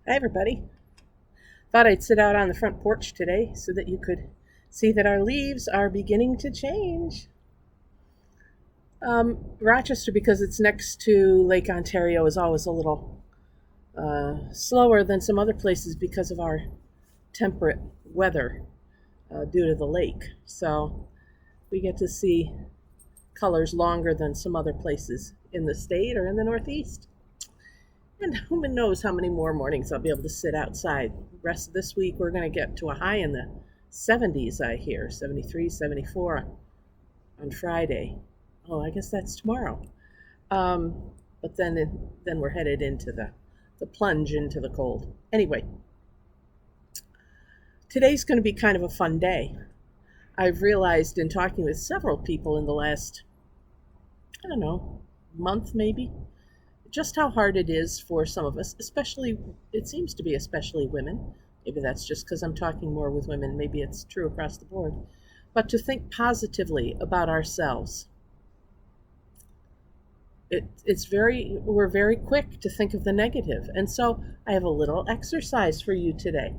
Hi, everybody. Thought I'd sit out on the front porch today so that you could see that our leaves are beginning to change. Rochester, because it's next to Lake Ontario, is always a little slower than some other places because of our temperate weather due to the lake. So we get to see colors longer than some other places in the state or in the Northeast. And who knows how many more mornings I'll be able to sit outside. The rest of this week, we're going to get to a high in the 70s, I hear, 73, 74 on Friday. Oh, I guess that's tomorrow. But then we're headed into the plunge into the cold. Anyway, today's going to be kind of a fun day. I've realized in talking with several people in the last, I don't know, month maybe, just how hard it is for some of us, especially, it seems to be especially women. Maybe that's just because I'm talking more with women. Maybe it's true across the board. But to think positively about ourselves. We're very quick to think of the negative. And so I have a little exercise for you today.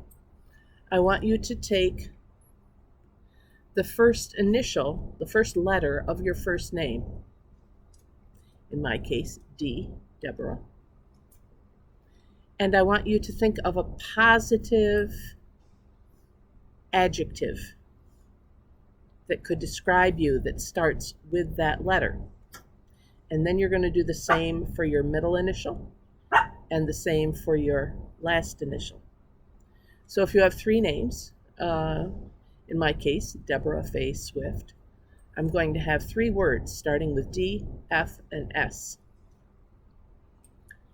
I want you to take the first initial, the first letter of your first name. In my case, D. Deborah. And I want you to think of a positive adjective that could describe you that starts with that letter. And then you're going to do the same for your middle initial and the same for your last initial. So if you have three names, in my case, Deborah Faye Swift, I'm going to have three words starting with D, F, and S.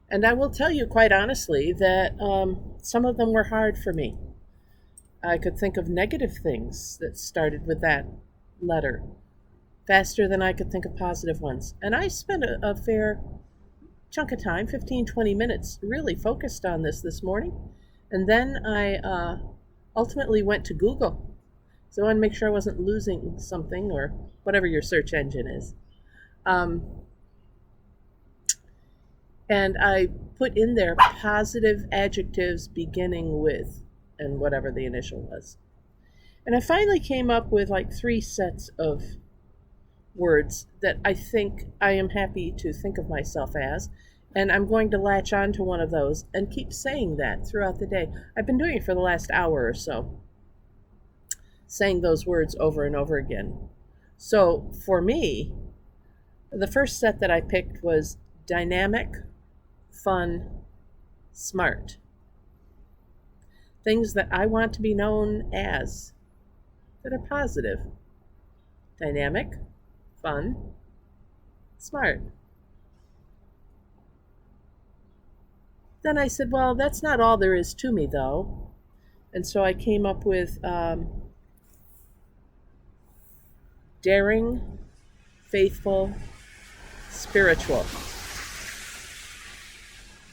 And I will tell you quite honestly that some of them were hard for me. I could think of negative things that started with that letter faster than I could think of positive ones. And I spent a fair chunk of time, 15, 20 minutes, really focused on this morning. And then I ultimately went to Google. So I wanted to make sure I wasn't losing something or whatever your search engine is. And I put in there positive adjectives beginning with, and whatever the initial was. And I finally came up with like three sets of words that I think I am happy to think of myself as. And I'm going to latch on to one of those and keep saying that throughout the day. I've been doing it for the last hour or so, saying those words over and over again. So for me, the first set that I picked was dynamic, fun, smart. Things that I want to be known as that are positive. Dynamic, fun, smart. Then I said, well, that's not all there is to me, though. And so I came up with daring, faithful, spiritual.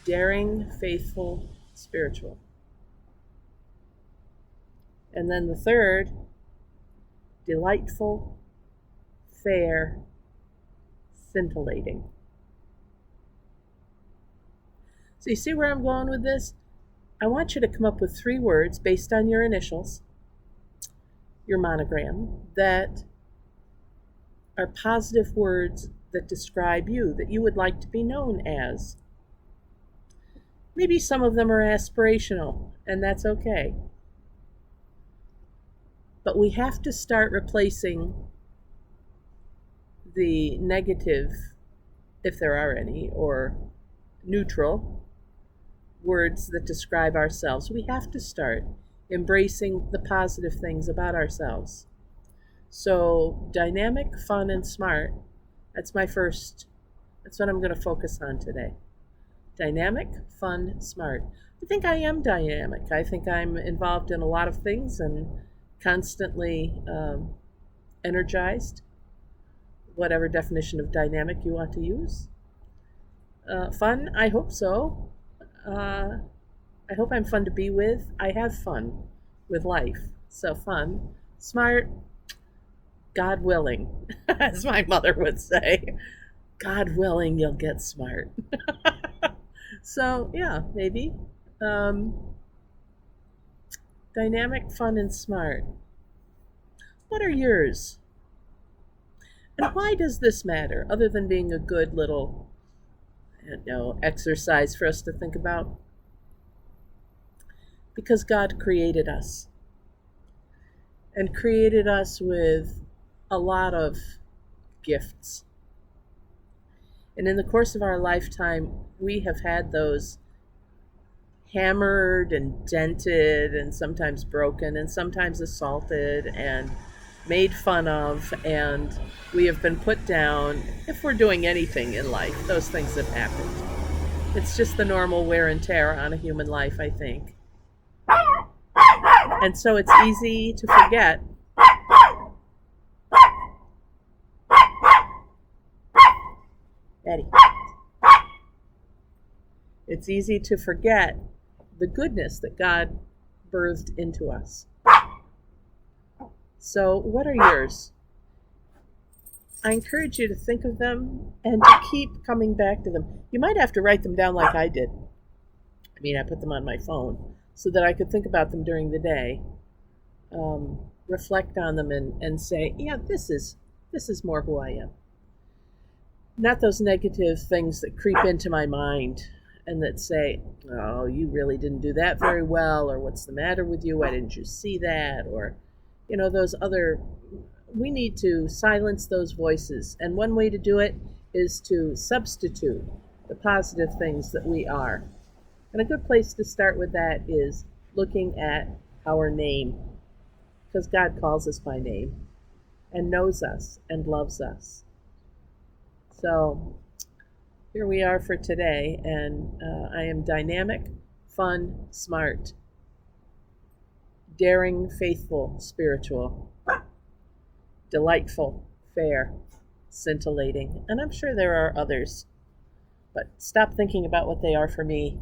Daring, faithful, spiritual. And then the third, delightful, fair, scintillating. So you see where I'm going with this? I want you to come up with three words based on your initials, your monogram, that are positive words that describe you, that you would like to be known as. Maybe some of them are aspirational, and that's okay. But we have to start replacing the negative, if there are any, or neutral words that describe ourselves. We have to start embracing the positive things about ourselves. So dynamic, fun, and smart, that's what I'm going to focus on today. Dynamic, fun, smart. I think I am dynamic. I think I'm involved in a lot of things and constantly energized, whatever definition of dynamic you want to use. Fun, I hope so. I hope I'm fun to be with. I have fun with life, so fun. Smart, God willing, as my mother would say. God willing, you'll get smart. So, yeah, maybe Um, Dynamic, fun, and smart. What are yours? And why does this matter, other than being a good little, exercise for us to think about? Because God created us, and created us with a lot of gifts. And in the course of our lifetime, we have had those hammered and dented and sometimes broken and sometimes assaulted and made fun of, and we have been put down. If we're doing anything in life, those things have happened. It's just the normal wear and tear on a human life, I think. And so it's easy to forget. Eddie. It's easy to forget the goodness that God birthed into us. So, what are yours? I encourage you to think of them and to keep coming back to them. You might have to write them down like I did. I put them on my phone so that I could think about them during the day, reflect on them, and say, yeah, this is more who I am. Not those negative things that creep into my mind and that say, oh, you really didn't do that very well, or what's the matter with you? Why didn't you see that? Or, those other, we need to silence those voices. And one way to do it is to substitute the positive things that we are. And a good place to start with that is looking at our name, because God calls us by name and knows us and loves us. So here we are for today, and I am dynamic, fun, smart, daring, faithful, spiritual, delightful, fair, scintillating, and I'm sure there are others. But stop thinking about what they are for me.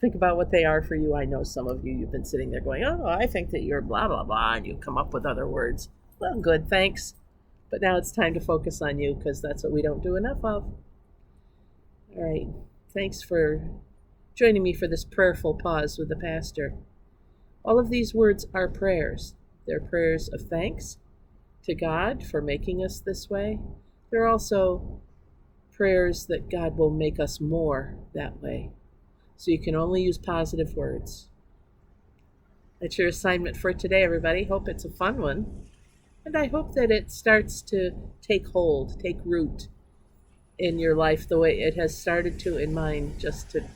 Think about what they are for you. I know some of you, you've been sitting there going, oh, I think that you're blah, blah, blah, and you come up with other words. Well, good, thanks. But now it's time to focus on you, because that's what we don't do enough of. All right. Thanks for joining me for this prayerful pause with the pastor. All of these words are prayers. They're prayers of thanks to God for making us this way. They're also prayers that God will make us more that way. So you can only use positive words. That's your assignment for today, everybody. Hope it's a fun one. And I hope that it starts to take hold, take root in your life the way it has started to in mine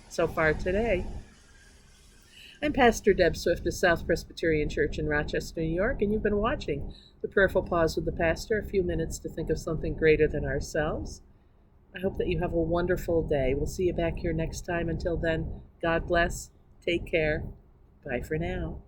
so far today. I'm Pastor Deb Swift of South Presbyterian Church in Rochester, New York, and you've been watching the Prayerful Pause with the Pastor, a few minutes to think of something greater than ourselves. I hope that you have a wonderful day. We'll see you back here next time. Until then, God bless. Take care. Bye for now.